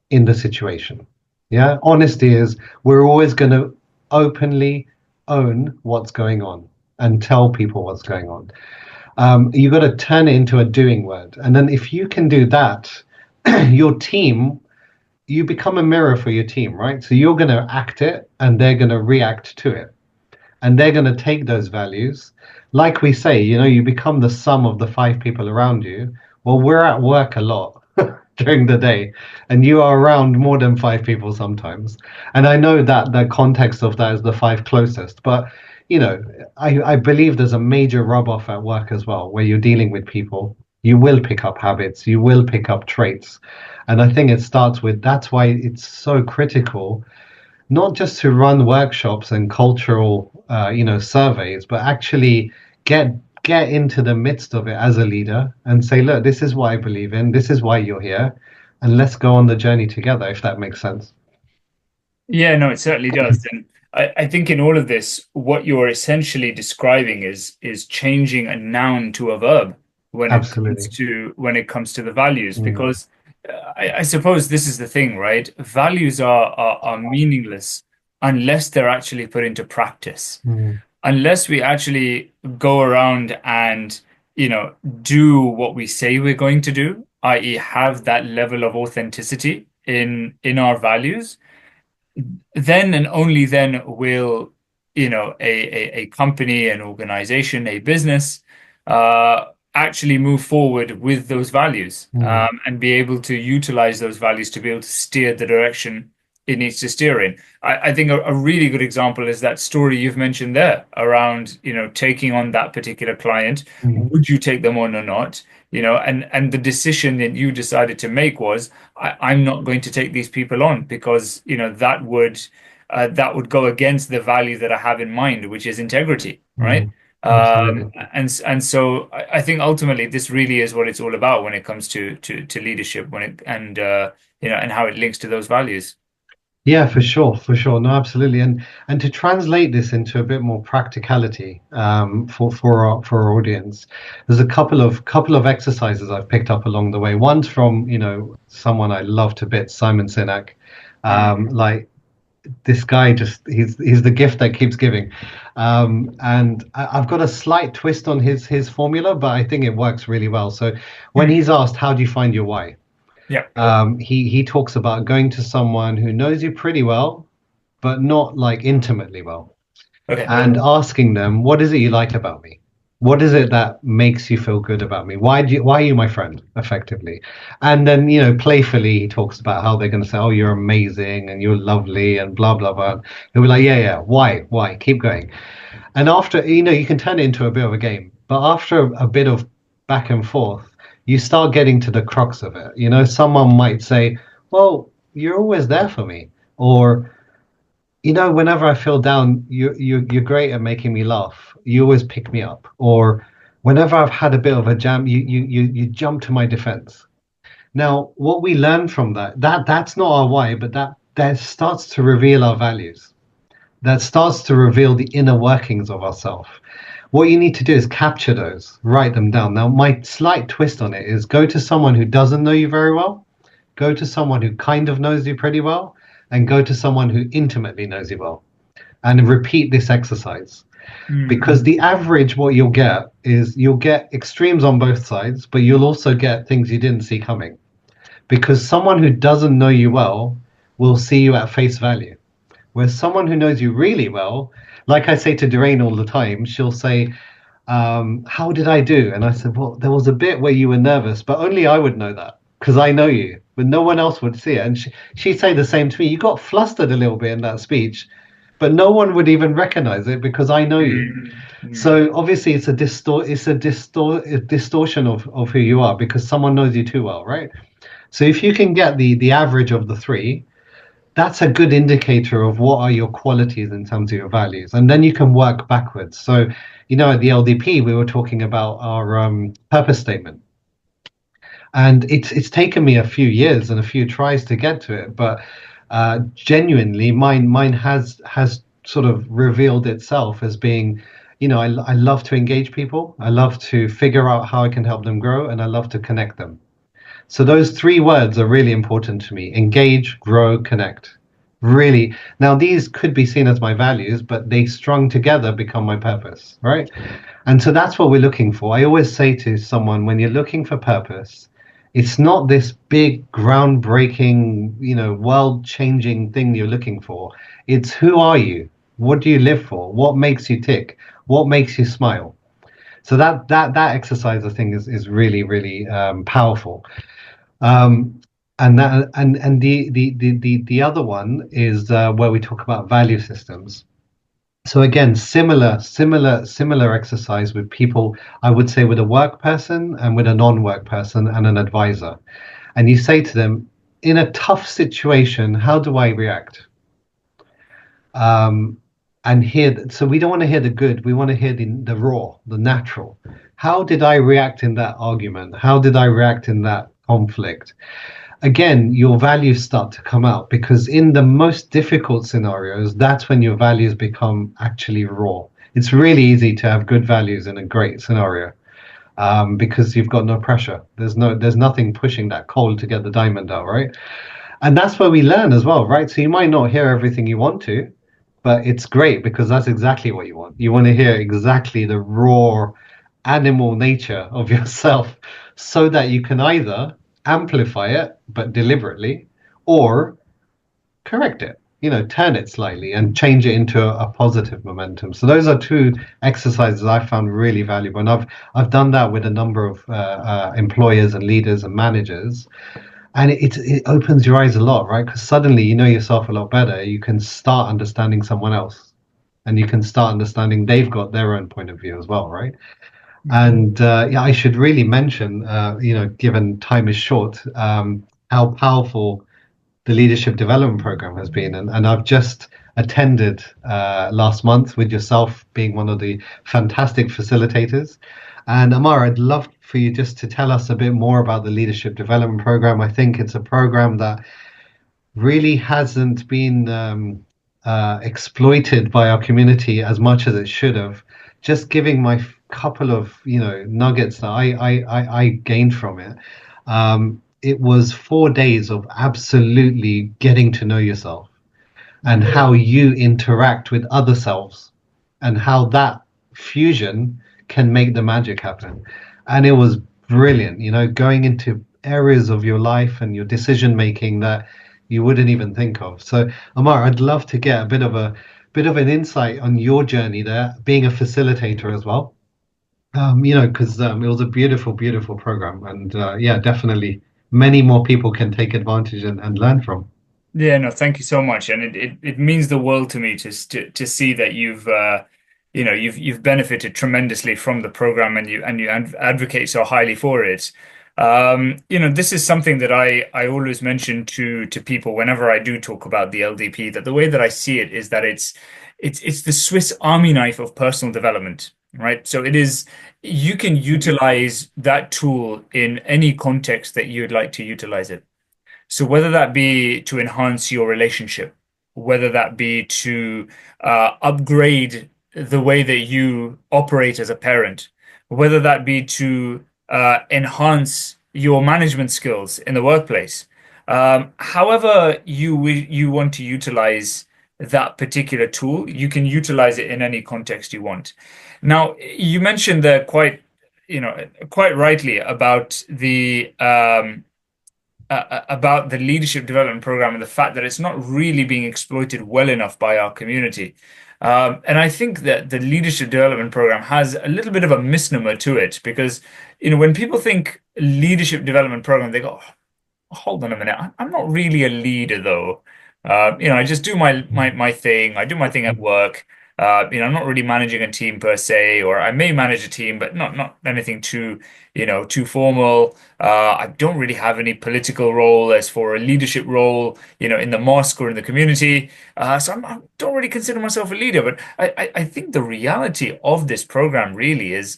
in the situation. Yeah. Honesty is we're always going to openly own what's going on and tell people what's going on. You got to turn it into a doing word. And then if you can do that, your team, you become a mirror for your team, right? So you're going to act it and they're going to react to it. And they're going to take those values. Like we say, you become the sum of the five people around you. Well, we're at work a lot during the day, and you are around more than five people sometimes. And I know that the context of that is the five closest, but I believe there's a major rub off at work as well, where you're dealing with people. You will pick up habits, you will pick up traits. And I think it starts with that's why it's so critical not just to run workshops and cultural surveys, but actually get get into the midst of it as a leader and say, look, this is what I believe in, this is why you're here, and let's go on the journey together, if that makes sense. Yeah, no, it certainly does. And I think in all of this, what you're essentially describing is changing a noun to a verb Absolutely. when it comes to the values, Mm, because I suppose this is the thing, right? Values are meaningless unless they're actually put into practice. mm, Unless we actually go around and, do what we say we're going to do, i.e., have that level of authenticity in our values, then and only then will, a company, an organization, a business actually move forward with those values, mm, and be able to utilize those values to be able to steer the direction it needs to steer in. I think a really good example is that story you've mentioned there around, taking on that particular client. mm, Would you take them on or not? And the decision that you decided to make was, I'm not going to take these people on because that would go against the value that I have in mind, which is integrity, right? mm. Absolutely. And so I think ultimately this really is what it's all about when it comes to leadership, when it and how it links to those values. Yeah, for sure, for sure. No, absolutely. And to translate this into a bit more practicality for our audience, there's a couple of exercises I've picked up along the way. One's from, someone I love to bits, Simon Sinek. Mm, Like this guy just he's the gift that keeps giving. And I've got a slight twist on his formula, but I think it works really well. So when mm, he's asked, how do you find your why? yeah. He talks about going to someone who knows you pretty well, but not like intimately well, Okay. and asking them, "What is it you like about me? What is it that makes you feel good about me? Why are you my friend?" Effectively, and then playfully he talks about how they're going to say, "Oh, you're amazing and you're lovely and blah blah blah." He'll be like, "Yeah, yeah. Why? Keep going." And after, you can turn it into a bit of a game, but after a bit of back and forth, you start getting to the crux of it. Someone might say, "Well, you're always there for me," or whenever I feel down, you're great at making me laugh. You always pick me up. Or whenever I've had a bit of a jam, you jump to my defense. Now, what we learn from that's not our why, but that starts to reveal our values. That starts to reveal the inner workings of ourselves. What you need to do is capture those, write them down. Now, my slight twist on it is go to someone who doesn't know you very well, go to someone who kind of knows you pretty well, and go to someone who intimately knows you well, and repeat this exercise. Mm, Because the average, what you'll get is you'll get extremes on both sides, but you'll also get things you didn't see coming. Because someone who doesn't know you well will see you at face value. Whereas someone who knows you really well, like I say to Doreen all the time, she'll say, how did I do? And I said, well, there was a bit where you were nervous, but only I would know that because I know you, but no one else would see it. And she'd say the same to me. You got flustered a little bit in that speech, but no one would even recognize it because I know you. mm, mm. So obviously, a distortion of who you are because someone knows you too well, right? So if you can get the average of the three, that's a good indicator of what are your qualities in terms of your values, and then you can work backwards. So at the LDP we were talking about our purpose statement, and it's taken me a few years and a few tries to get to it, but genuinely mine has sort of revealed itself as being, I love to engage people, I love to figure out how I can help them grow, and I love to connect them. So those three words are really important to me: engage, grow, connect. Really. Now, these could be seen as my values, but they strung together become my purpose, right? And so that's what we're looking for. I always say to someone, when you're looking for purpose, it's not this big, groundbreaking, world-changing thing you're looking for. It's who are you? What do you live for? What makes you tick? What makes you smile? So that exercise, I think, is really, really powerful. Um, and the other one is where we talk about value systems. So again, similar exercise with people, I would say with a work person and with a non-work person and an advisor. And you say to them, in a tough situation, how do I react? Um, and hear, so we don't want to hear the good, we want to hear the raw, the natural. How did I react in that argument? How did I react in that conflict? Again, your values start to come out because in the most difficult scenarios, that's when your values become actually raw. It's really easy to have good values in a great scenario because you've got no pressure. There's nothing pushing that coal to get the diamond out, right? And that's where we learn as well, right? So you might not hear everything you want to, but it's great because that's exactly what you want. You want to hear exactly the raw animal nature of yourself so that you can either amplify it, but deliberately, or correct it, turn it slightly and change it into a positive momentum. So those are two exercises I found really valuable. And I've done that with a number of employers and leaders and managers. And it opens your eyes a lot, right? Because suddenly you know yourself a lot better. You can start understanding someone else, and you can start understanding they've got their own point of view as well, right? And yeah, I should really mention, given time is short, how powerful the leadership development program has been. And I've just attended last month with yourself being one of the fantastic facilitators. And Ammar, I'd love for you just to tell us a bit more about the leadership development program. I think it's a program that really hasn't been exploited by our community as much as it should have. Just giving my couple of nuggets that I gained from it. It was 4 days of absolutely getting to know yourself and how you interact with other selves and how that fusion can make the magic happen. And it was brilliant, going into areas of your life and your decision making that you wouldn't even think of. So, Ammar, I'd love to get a bit of an insight on your journey there, being a facilitator as well. Because it was a beautiful program, and yeah, definitely many more people can take advantage and learn from. Yeah, no, thank you so much, and it means the world to me to see that you've benefited tremendously from the program, and you advocate so highly for it. This is something that I always mention to people whenever I do talk about the LDP. That the way that I see it is that it's the Swiss Army knife of personal development, right? So it is you can utilize that tool in any context that you'd like to utilize it. So whether that be to enhance your relationship, whether that be to upgrade the way that you operate as a parent, whether that be to enhance your management skills in the workplace, however you want to utilize that particular tool, you can utilize it in any context you want. Now, you mentioned there quite rightly about the leadership development program and the fact that it's not really being exploited well enough by our community. And I think that the leadership development program has a little bit of a misnomer to it because, when people think leadership development program, they go, "Oh, hold on a minute, I'm not really a leader though. I just do my thing. I do my thing at work. I'm not really managing a team per se, or I may manage a team, but not anything too formal. I don't really have any political role as for a leadership role, in the mosque or in the community. So I don't really consider myself a leader. But I think the reality of this program really is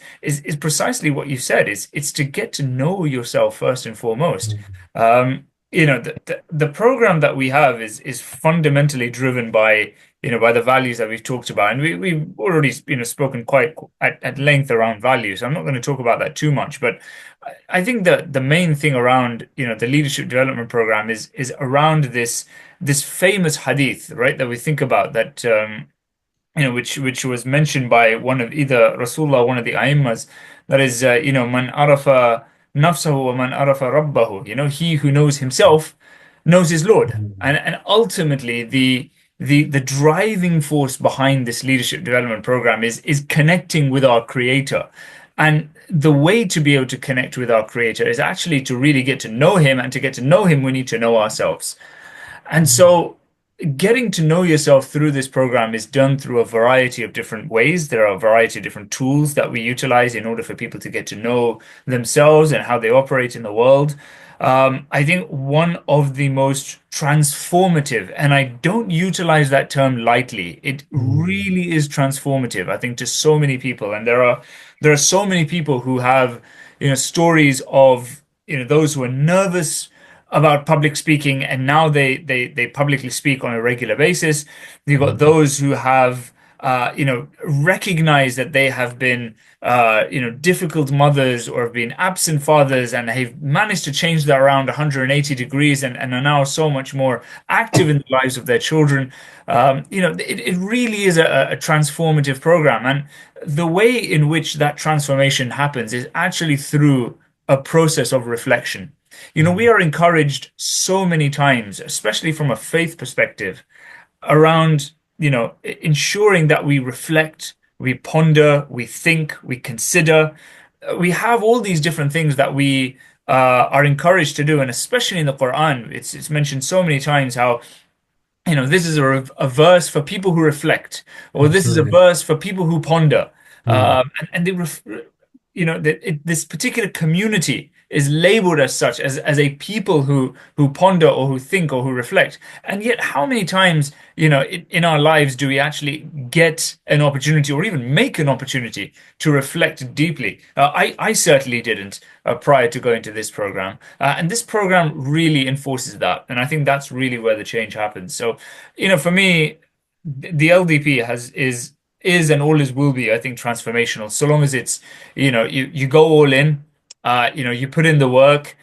precisely what you said. It's to get to know yourself first and foremost. The program that we have is fundamentally driven by the values that we've talked about, and we've already spoken quite at length around values. So I'm not going to talk about that too much, but I think that the main thing around the leadership development program is around this famous hadith, right, that we think about that which was mentioned by one of either Rasulullah, one of the Aimmas, that is, man arafa nafsahu wa man arafa rabbahu, he who knows himself knows his Lord. And ultimately the driving force behind this leadership development program is connecting with our creator. And the way to be able to connect with our creator is actually to really get to know him, and to get to know him we need to know ourselves. And so getting to know yourself through this program is done through a variety of different ways. There are a variety of different tools that we utilize in order for people to get to know themselves and how they operate in the world. I think one of the most transformative, and I don't utilize that term lightly, it Mm, really is transformative, I think, to so many people. And there are so many people who have, stories of, those who are nervous about public speaking, and now they publicly speak on a regular basis. You've got mm, those who have recognized that they have been difficult mothers or have been absent fathers and have managed to change that around 180 degrees and are now so much more active in the lives of their children. It really is a transformative program, and the way in which that transformation happens is actually through a process of reflection. We mm, are encouraged so many times, especially from a faith perspective, around, ensuring that we reflect, we ponder, we think, we consider. We have all these different things that we are encouraged to do, and especially in the Quran, it's mentioned so many times how this is a verse for people who reflect, or this is a absolutely. verse for people who ponder. Mm, And this particular community is labeled as such, as a people who ponder or who think or who reflect. And yet, how many times, in our lives do we actually get an opportunity or even make an opportunity to reflect deeply? I certainly didn't prior to going to this program. And this program really enforces that. And I think that's really where the change happens. So, for me, the LDP is and always will be, I think, transformational. So long as it's, you go all in, you put in the work,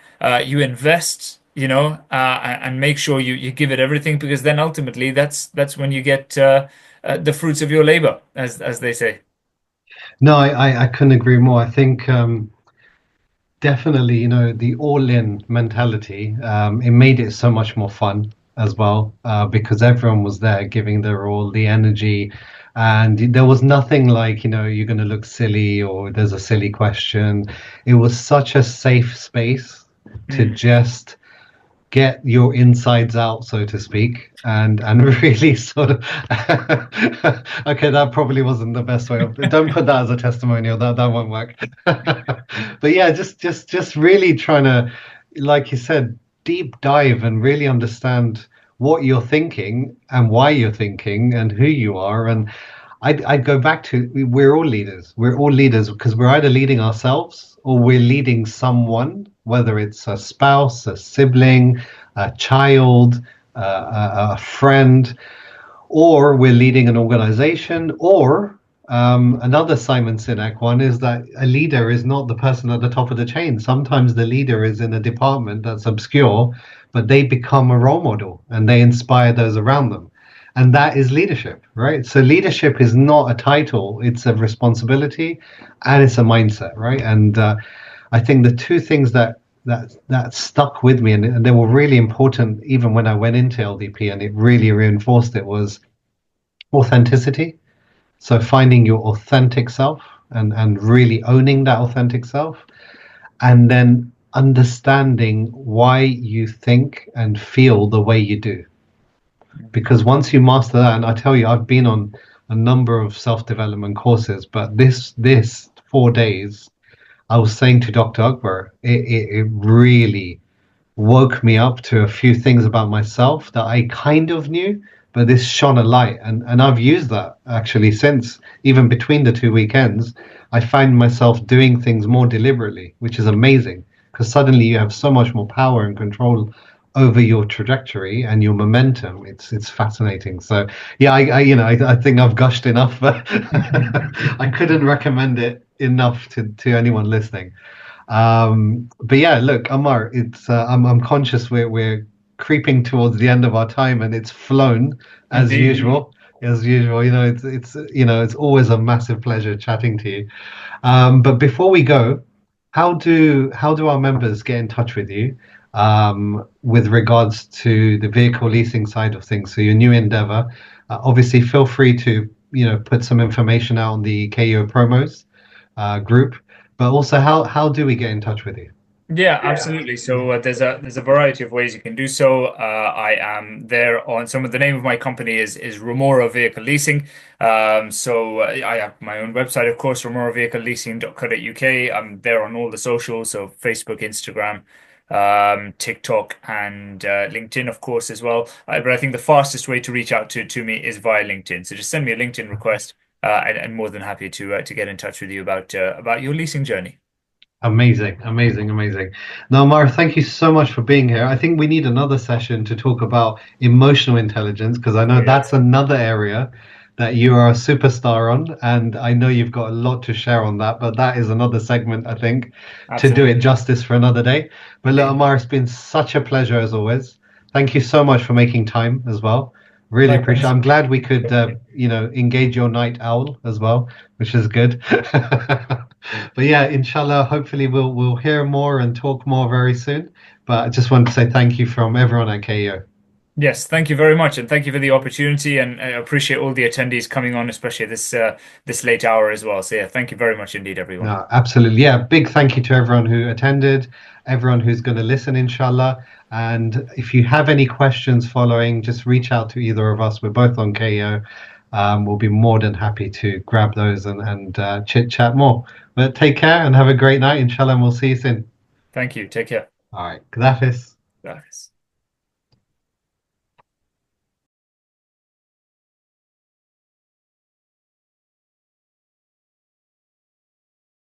you invest, and make sure you give it everything, because then ultimately that's when you get the fruits of your labor, as they say. no, I couldn't agree more. I think definitely, the all-in mentality, it made it so much more fun as well, because everyone was there giving their all, the energy, and there was nothing like, you're going to look silly or there's a silly question. It was such a safe space to Mm. just get your insides out, so to speak, and really sort of okay, that probably wasn't the best way of, don't put that as a testimonial, that won't work. But yeah, just really trying to, like you said, deep dive and really understand what you're thinking and why you're thinking and who you are. And I'd go back to, we're all leaders. We're all leaders because we're either leading ourselves or we're leading someone, whether it's a spouse, a sibling, a child, a friend, or we're leading an organization, or another Simon Sinek one is that a leader is not the person at the top of the chain. Sometimes the leader is in a department that's obscure, but they become a role model and they inspire those around them. And that is leadership, right? So leadership is not a title, it's a responsibility and it's a mindset, right? And I think the two things that stuck with me, and they were really important even when I went into LDP, and it really reinforced it, was authenticity. So finding your authentic self and really owning that authentic self, and then understanding why you think and feel the way you do. Because once you master that, and I tell you, I've been on a number of self-development courses, but this 4 days, I was saying to Dr. Akbar, it really woke me up to a few things about myself that I kind of knew, but this shone a light. And I've used that actually since, even between the two weekends, I find myself doing things more deliberately, which is amazing because suddenly you have so much more power and control over your trajectory and your momentum. It's fascinating. So yeah, I think I've gushed enough, but I couldn't recommend it enough to anyone listening. But yeah, look, Ammar, it's I'm conscious we're creeping towards the end of our time, and it's flown as Indeed. usual. As usual, it's always a massive pleasure chatting to you. But before we go, how do our members get in touch with you with regards to the vehicle leasing side of things? So your new endeavor. Obviously, feel free to put some information out on the KO promos group. But also, how do we get in touch with you? Yeah, absolutely. So there's a variety of ways you can do so. I am there on some of the name of my company is Remora Vehicle Leasing. I have my own website, of course, remoravehicleleasing.co.uk. I'm there on all the socials, so Facebook, Instagram, TikTok, and LinkedIn, of course, as well. But I think the fastest way to reach out to me is via LinkedIn. So just send me a LinkedIn request, and more than happy to get in touch with you about your leasing journey. Amazing, amazing, amazing. Now, Mara, thank you so much for being here. I think we need another session to talk about emotional intelligence because I Oh know that's yes, another area that you are a superstar on, and I know you've got a lot to share on that. But that is another segment, I think, to do it absolutely. justice for another day. But look, Indeed. Amar, it's been such a pleasure as always. Thank you so much for making time as well. Really appreciate. Likewise. I'm glad we could, engage your night owl as well, which is good. But yeah, inshallah, hopefully we'll hear more and talk more very soon. But I just want to say thank you from everyone at KO. Yes, thank you very much, and thank you for the opportunity, and I appreciate all the attendees coming on, especially this late hour as well. So yeah, thank you very much indeed, everyone. No, absolutely. Yeah, big thank you to everyone who attended, everyone who's going to listen, inshallah. And if you have any questions following, just reach out to either of us. We're both on KO. We'll be more than happy to grab those and chit chat more. But take care and have a great night, inshallah, and we'll see you soon. Thank you. Take care. All right. Kudafis. Bye.